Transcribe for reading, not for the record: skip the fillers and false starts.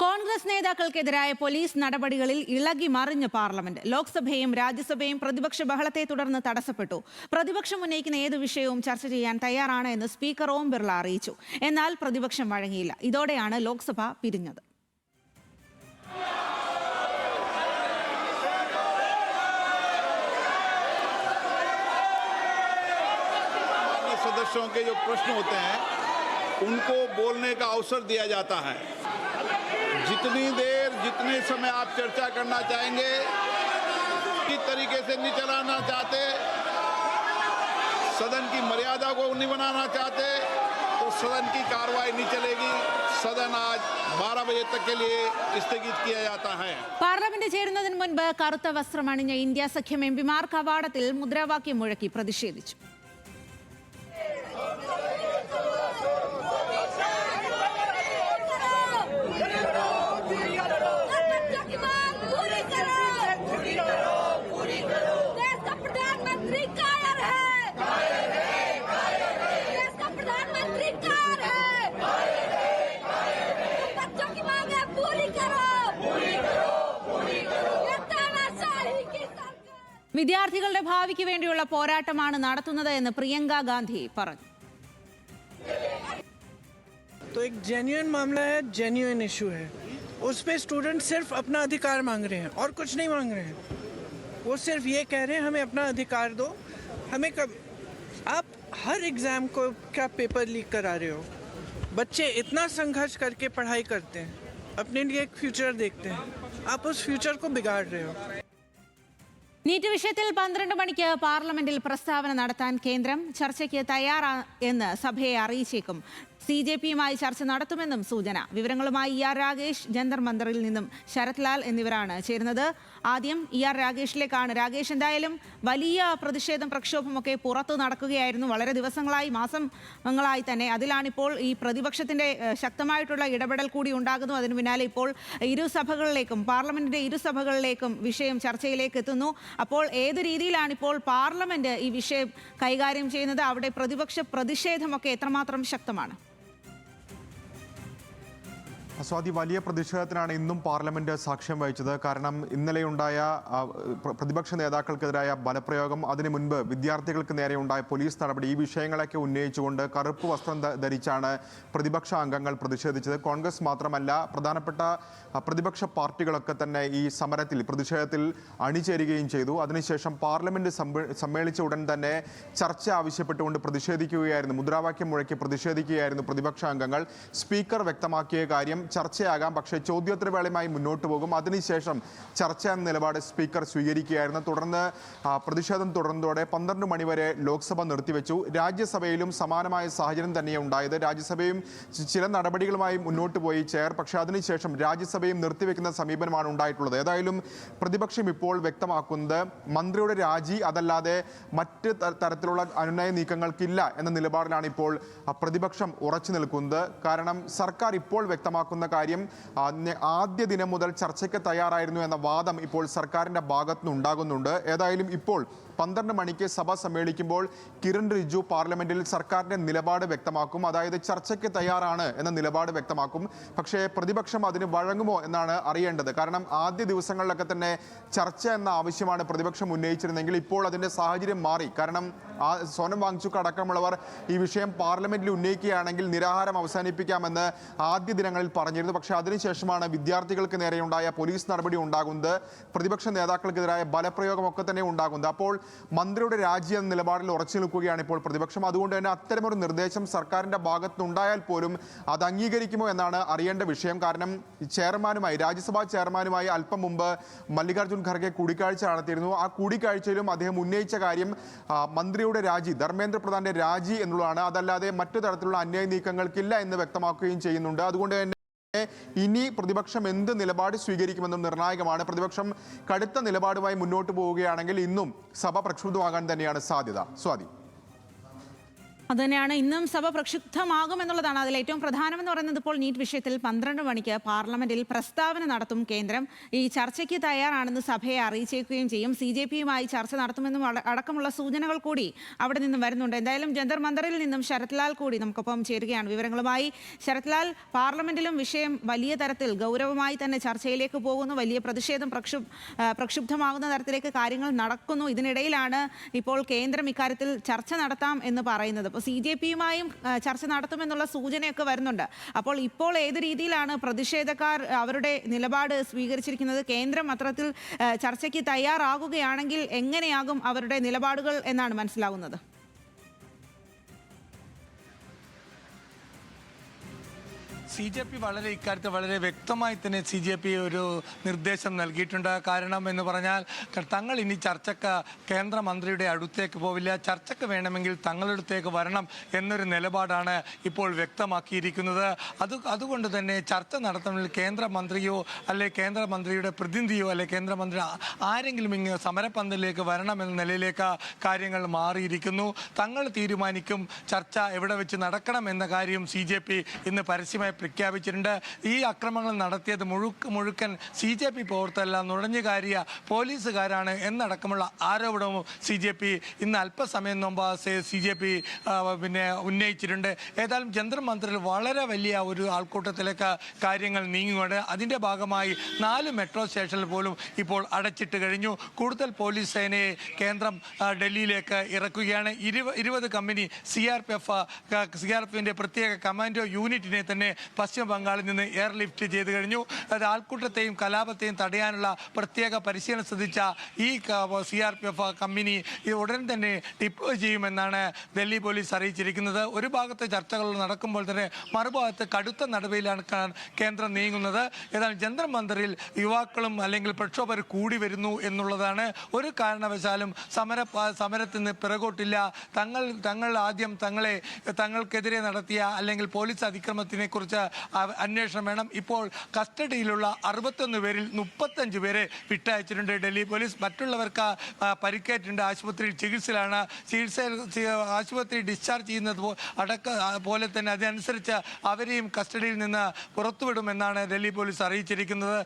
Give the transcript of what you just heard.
Congress നേതാക്കൾക്കെതിരായ police നടപടികളിൽ ഇളകി മറിഞ്ഞ പാർലമെന്റ്. ലോക്സഭയും രാജ്യസഭയും പ്രതിപക്ഷ ബഹളത്തെ തുടർന്ന് തടസ്സപ്പെട്ടു. പ്രതിപക്ഷം ഉന്നയിക്കുന്ന ഏത് വിഷയവും ചർച്ച ചെയ്യാൻ തയ്യാറാണ് എന്ന് സ്പീക്കർ ഓം ബിർള അറിയിച്ചു. എന്നാൽ പ്രതിപക്ഷം വഴങ്ങിയില്ല. ഇതോടെയാണ് ലോക്സഭ പിരിഞ്ഞത്. सदस्यों के जो प्रश्न होते हैं उनको बोलने का अवसर दिया जाता है। जितनी देर जितने समय आप चर्चा करना चाहेंगे, किस तरीके से नहीं चलाना चाहते, सदन की मर्यादा को नहीं बनाना चाहते तो सदन की कार्रवाई नहीं चलेगी। सदन आज 12 बजे तक के लिए स्थगित किया जाता है. പാർലമെന്റ് ചേരുന്നതിന് മുൻപ് കറുത്ത വസ്ത്രമണിഞ്ഞ ഇന്ത്യ സഖ്യം എംപിമാർ കവാടത്തിൽ മുദ്രാവാക്യം മുഴക്കി പ്രതിഷേധിച്ചു. വിദ്യാർത്ഥികളുടെ ഭാവിക്ക് വേണ്ടിയുള്ള പോരാട്ടമാണ് നടത്തുന്നത് എന്ന് പ്രിയങ്ക ഗാന്ധി പറഞ്ഞു. तो एक जेन्युइन मामला है, जेन्युइन इशू है। उस पे स्टूडेंट सिर्फ अपना अधिकार मांग रहे हैं और कुछ नहीं मांग रहे हैं। वो सिर्फ ये कह रहे हैं हमें अपना अधिकार दो। हमें कब आप हर एग्ज़ाम को क्या पेपर लीक करा रहे हो? बच्चे इतना संघर्ष करके पढ़ाई करते हैं, अपने लिए एक फ्यूचर देखते हैं, आप उस फ्यूचर को बिगाड़ रहे हो. നീറ്റ് വിഷയത്തിൽ 12 മണിക്ക് പാർലമെന്റിൽ പ്രസ്താവന നടത്താൻ കേന്ദ്രം ചർച്ചയ്ക്ക് തയ്യാറായെന്ന് സഭയെ അറിയിച്ചേക്കും. CJPയുമായി ചർച്ച നടത്തുമെന്നും സൂചന. വിവരങ്ങളുമായി ER രാഗേഷ് ജന്തർ മന്ദറിൽ നിന്നും ശരത് ലാൽ എന്നിവരാണ് ചേരുന്നത്. ആദ്യം ER രാഗേഷിലേക്കാണ്. രാഗേഷ്, എന്തായാലും വലിയ പ്രതിഷേധം പ്രക്ഷോഭമൊക്കെ പുറത്തു നടക്കുകയായിരുന്നു വളരെ ദിവസങ്ങളായി, മാസങ്ങളായി തന്നെ. അതിലാണിപ്പോൾ ഈ പ്രതിപക്ഷത്തിന്റെ ശക്തമായിട്ടുള്ള ഇടപെടൽ കൂടി ഉണ്ടാകുന്നു. അതിനു പിന്നാലെ ഇപ്പോൾ പാർലമെന്റിന്റെ ഇരുസഭകളിലേക്കും വിഷയം ചർച്ചയിലേക്ക് എത്തുന്നു. അപ്പോൾ ഏത് രീതിയിലാണ് ഇപ്പോൾ പാർലമെന്റ് ഈ വിഷയം കൈകാര്യം ചെയ്യുന്നത്? അവിടെ പ്രതിപക്ഷ പ്രതിഷേധമൊക്കെ എത്രമാത്രം ശക്തമാണ്? സ്വാതി, വലിയ പ്രതിഷേധത്തിനാണ് ഇന്നും പാർലമെന്റ് സാക്ഷ്യം വഹിച്ചത്. കാരണം ഇന്നലെയുണ്ടായ പ്രതിപക്ഷ നേതാക്കൾക്കെതിരായ ബലപ്രയോഗം, അതിനു മുൻപ് വിദ്യാർത്ഥികൾക്ക് നേരെയുണ്ടായ പോലീസ് നടപടി, ഈ വിഷയങ്ങളൊക്കെ ഉന്നയിച്ചുകൊണ്ട് കറുപ്പ് വസ്ത്രം ധരിച്ചാണ് പ്രതിപക്ഷ അംഗങ്ങൾ പ്രതിഷേധിച്ചത്. കോൺഗ്രസ് മാത്രമല്ല, പ്രധാനപ്പെട്ട പ്രതിപക്ഷ പാർട്ടികളൊക്കെ തന്നെ ഈ സമരത്തിൽ പ്രതിഷേധത്തിൽ അണിചേരുകയും ചെയ്തു. അതിനുശേഷം പാർലമെന്റ് സമ്മേളിച്ച ഉടൻ തന്നെ ചർച്ച ആവശ്യപ്പെട്ടുകൊണ്ട് പ്രതിഷേധിക്കുകയായിരുന്നു, മുദ്രാവാക്യം മുഴക്കി പ്രതിഷേധിക്കുകയായിരുന്നു പ്രതിപക്ഷ അംഗങ്ങൾ. സ്പീക്കർ വ്യക്തമാക്കിയ കാര്യം ചർച്ചയാകാം, പക്ഷേ ചോദ്യോത്തരവേളയുമായി മുന്നോട്ട് പോകും. അതിനുശേഷം ചർച്ച എന്ന നിലപാട് സ്പീക്കർ സ്വീകരിക്കുകയായിരുന്നു. തുടർന്ന് പ്രതിഷേധം തുടർന്നതോടെ 12 മണിവരെ ലോക്സഭ നിർത്തിവെച്ചു. രാജ്യസഭയിലും സമാനമായ സാഹചര്യം തന്നെയാണ് ഉണ്ടായത്. രാജ്യസഭയും ചില നടപടികളുമായി മുന്നോട്ട് പോയി ചെയർ, പക്ഷേ അതിനുശേഷം രാജ്യസഭയും നിർത്തിവെക്കുന്ന സമീപനമാണ് ഉണ്ടായിട്ടുള്ളത്. ഏതായാലും പ്രതിപക്ഷം ഇപ്പോൾ വ്യക്തമാക്കുന്നത് മന്ത്രിയുടെ രാജി, അതല്ലാതെ മറ്റ് തരത്തിലുള്ള അനുനയ നീക്കങ്ങൾക്കില്ല എന്ന നിലപാടിലാണ് ഇപ്പോൾ പ്രതിപക്ഷം ഉറച്ചു നിൽക്കുന്നത്. കാരണം സർക്കാർ ഇപ്പോൾ വ്യക്തമാക്കുന്ന കാര്യം ആദ്യ ദിനം മുതൽ ചർച്ചയ്ക്ക് തയ്യാറായിരുന്നു എന്ന വാദം ഇപ്പോൾ സർക്കാരിന്റെ ഭാഗത്തുനിന്ന് ഉണ്ടാകുന്നുണ്ട്. ഏതായാലും ഇപ്പോൾ 12 മണിക്ക് സഭ സമ്മേളിക്കുമ്പോൾ കിരൺ റിജിജു പാർലമെന്റിൽ സർക്കാരിന്റെ നിലപാട് വ്യക്തമാക്കും. അതായത് ചർച്ചയ്ക്ക് തയ്യാറാണ് എന്ന നിലപാട് വ്യക്തമാക്കും. പക്ഷേ പ്രതിപക്ഷം അതിന് വഴങ്ങുമോ എന്നാണ് അറിയേണ്ടത്. കാരണം ആദ്യ ദിവസങ്ങളിലൊക്കെ തന്നെ ചർച്ച എന്ന ആവശ്യമാണ് പ്രതിപക്ഷം ഉന്നയിച്ചിരുന്നെങ്കിൽ ഇപ്പോൾ അതിന്റെ സാഹചര്യം മാറി. കാരണം സോനം വാങ്ചുക് അടക്കമുള്ളവർ ഈ വിഷയം പാർലമെന്റിൽ ഉന്നയിക്കുകയാണെങ്കിൽ നിരാഹാരം അവസാനിപ്പിക്കാമെന്ന് ആദ്യ ദിനങ്ങളിൽ പറഞ്ഞിരുന്നു. പക്ഷേ അതിനുശേഷമാണ് വിദ്യാർത്ഥികൾക്ക് നേരെയുണ്ടായ പോലീസ് നടപടി ഉണ്ടാകുന്നത്, പ്രതിപക്ഷ നേതാക്കൾക്കെതിരായ ബലപ്രയോഗമൊക്കെ തന്നെ ഉണ്ടാകുന്നത്. അപ്പോൾ മന്ത്രിയുടെ രാജി എന്ന നിലപാടിൽ ഉറച്ചു നിൽക്കുകയാണ് ഇപ്പോൾ പ്രതിപക്ഷം. അതുകൊണ്ട് തന്നെ അത്തരമൊരു നിർദ്ദേശം സർക്കാരിന്റെ ഭാഗത്തുനിന്നുണ്ടായാൽ പോലും അത് അംഗീകരിക്കുമോ എന്നാണ് അറിയേണ്ട വിഷയം. കാരണം രാജ്യസഭാ ചെയർമാനുമായി അല്പം മുമ്പ് മല്ലികാർജ്ജുൻ ഖർഗെ കൂടിക്കാഴ്ച നടത്തിയിരുന്നു. ആ കൂടിക്കാഴ്ചയിലും അദ്ദേഹം ഉന്നയിച്ച കാര്യം മന്ത്രിയുടെ രാജി, ധർമ്മേന്ദ്ര പ്രധാന്റെ രാജി എന്നുള്ളതാണ്. അതല്ലാതെ മറ്റു തരത്തിലുള്ള അന്യായ നീക്കങ്ങൾക്കില്ല എന്ന് വ്യക്തമാക്കുകയും ചെയ്യുന്നുണ്ട്. അതുകൊണ്ട് തന്നെ ഇനി പ്രതിപക്ഷം എന്ത് നിലപാട് സ്വീകരിക്കുമെന്നും നിർണായകമാണ്. പ്രതിപക്ഷം കടുത്ത നിലപാടുമായി മുന്നോട്ട് പോവുകയാണെങ്കിൽ ഇന്നും സഭ പ്രക്ഷുബ്ധമാകാൻ തന്നെയാണ് സാധ്യത. സ്വാതി. അതുതന്നെയാണ് ഇന്നും സഭ പ്രക്ഷുബ്ധമാകുമെന്നുള്ളതാണ് അതിൽ ഏറ്റവും പ്രധാനമെന്ന് പറയുന്നത്. ഇപ്പോൾ നീറ്റ് വിഷയത്തിൽ 12 മണിക്ക് പാർലമെന്റിൽ പ്രസ്താവന നടത്തും കേന്ദ്രം. ഈ ചർച്ചയ്ക്ക് തയ്യാറാണെന്ന് സഭയെ അറിയിച്ചേക്കുകയും ചെയ്യും. CJPയുമായി ചർച്ച നടത്തുമെന്നും അടക്കമുള്ള സൂചനകൾ കൂടി അവിടെ നിന്നും വരുന്നുണ്ട്. എന്തായാലും ജന്തർ മന്ദറിൽ നിന്നും ശരത് ലാൽ കൂടി നമുക്കൊപ്പം ചേരുകയാണ് വിവരങ്ങളുമായി. ശരത് ലാൽ, പാർലമെന്റിലും വിഷയം വലിയ തരത്തിൽ ഗൗരവമായി തന്നെ ചർച്ചയിലേക്ക് പോകുന്നു. വലിയ പ്രതിഷേധം പ്രക്ഷുബ്ധമാകുന്ന തരത്തിലേക്ക് കാര്യങ്ങൾ നടക്കുന്നു. ഇതിനിടയിലാണ് ഇപ്പോൾ കേന്ദ്രം ഇക്കാര്യത്തിൽ ചർച്ച നടത്താം എന്ന് പറയുന്നത്. അപ്പോൾ CJPയുമായും ചർച്ച നടത്തുമെന്നുള്ള സൂചനയൊക്കെ വരുന്നുണ്ട്. അപ്പോൾ ഇപ്പോൾ ഏത് രീതിയിലാണ് പ്രതിഷേധക്കാർ അവരുടെ നിലപാട് സ്വീകരിച്ചിരിക്കുന്നത്? കേന്ദ്രം അത്തരത്തിൽ ചർച്ചയ്ക്ക് തയ്യാറാകുകയാണെങ്കിൽ എങ്ങനെയാകും അവരുടെ നിലപാടുകൾ എന്നാണ് മനസ്സിലാകുന്നത്? CJP വളരെ ഇക്കാര്യത്തിൽ വളരെ വ്യക്തമായി തന്നെ CJP ഒരു നിർദ്ദേശം നൽകിയിട്ടുണ്ട്. കാരണം എന്ന് പറഞ്ഞാൽ തങ്ങൾ ഇനി ചർച്ചയ്ക്ക് കേന്ദ്രമന്ത്രിയുടെ അടുത്തേക്ക് പോവില്ല, ചർച്ചയ്ക്ക് വേണമെങ്കിൽ തങ്ങളുടെ അടുത്തേക്ക് വരണം എന്നൊരു നിലപാടാണ് ഇപ്പോൾ വ്യക്തമാക്കിയിരിക്കുന്നത്. അതുകൊണ്ട് തന്നെ ചർച്ച നടത്തണമെങ്കിൽ കേന്ദ്രമന്ത്രിയോ അല്ലെ കേന്ദ്രമന്ത്രിയുടെ പ്രതിനിധിയോ അല്ലെ കേന്ദ്രമന്ത്രി ആരെങ്കിലും ഇങ്ങനെ സമരപന്തലിലേക്ക് വരണമെന്ന നിലയിലേക്ക് കാര്യങ്ങൾ മാറിയിരിക്കുന്നു. തങ്ങൾ തീരുമാനിക്കും ചർച്ച എവിടെ വെച്ച് നടക്കണം എന്ന കാര്യം CJP ഇന്ന് പരസ്യമായി പ്രഖ്യാപിച്ചിട്ടുണ്ട്. ഈ ആക്രമണങ്ങൾ നടത്തിയത് മുഴുക്കൻ CJP പ്രവർത്തകരല്ല, നുഴഞ്ഞുകാരിയ പോലീസുകാരാണ് എന്നടക്കമുള്ള ആരോപണവും CJP ഇന്ന് അല്പസമയം മുമ്പ് CJP ഉന്നയിച്ചിട്ടുണ്ട്. ഏതായാലും ജന്തർ മന്ദിറിൽ വളരെ വലിയ ഒരു ആൾക്കൂട്ടത്തിലേക്ക് കാര്യങ്ങൾ നീങ്ങുകയാണ്. അതിൻ്റെ ഭാഗമായി 4 മെട്രോ സ്റ്റേഷനിൽ പോലും ഇപ്പോൾ അടച്ചിട്ട് കഴിഞ്ഞു. കൂടുതൽ പോലീസ് സേനയെ കേന്ദ്രം ഡൽഹിയിലേക്ക് ഇറക്കുകയാണ്. 20 കമ്പനി CRPFിൻ്റെ പ്രത്യേക കമാൻഡോ യൂണിറ്റിനെ തന്നെ പശ്ചിമ ബംഗാളിൽ നിന്ന് എയർലിഫ്റ്റ് ചെയ്ത് കഴിഞ്ഞു. അത് ആൾക്കൂട്ടത്തെയും കലാപത്തെയും തടയാനുള്ള പ്രത്യേക പരിശീലനം ശ്രദ്ധിച്ച ഈ CRPF കമ്പനി ഉടൻ തന്നെ ഡിപ്ലോയ് ചെയ്യുമെന്നാണ് ഡൽഹി പോലീസ് അറിയിച്ചിരിക്കുന്നത്. ഒരു ഭാഗത്ത് ചർച്ചകൾ നടക്കുമ്പോൾ തന്നെ മറുഭാഗത്ത് കടുത്ത നടപടിയിലാണ് കേന്ദ്രം നീങ്ങുന്നത്. ഏതായാലും ജന്തർ മന്ദിറിൽ യുവാക്കളും അല്ലെങ്കിൽ പ്രക്ഷോഭകർ കൂടി വരുന്നു എന്നുള്ളതാണ്. ഒരു കാരണവശാലും സമരത്തിൽ നിന്ന് പിറകോട്ടില്ല. തങ്ങൾ ആദ്യം തങ്ങൾക്കെതിരെ നടത്തിയ അല്ലെങ്കിൽ പോലീസ് അതിക്രമത്തിനെ കുറിച്ച് അന്വേഷണം വേണം. ഇപ്പോൾ കസ്റ്റഡിയിലുള്ള 61 പേരിൽ 35 പേരെ വിട്ടയച്ചിട്ടുണ്ട് ഡൽഹി പോലീസ്. മറ്റുള്ളവർക്ക് പരിക്കേറ്റിട്ടുണ്ട്, ആശുപത്രിയിൽ ചികിത്സയിലാണ്. ആശുപത്രി ഡിസ്ചാർജ് ചെയ്യുന്നത് പോലെ തന്നെ അതനുസരിച്ച് അവരെയും കസ്റ്റഡിയിൽ നിന്ന് പുറത്തുവിടുമെന്നാണ് ഡൽഹി പോലീസ് അറിയിച്ചിരിക്കുന്നത്.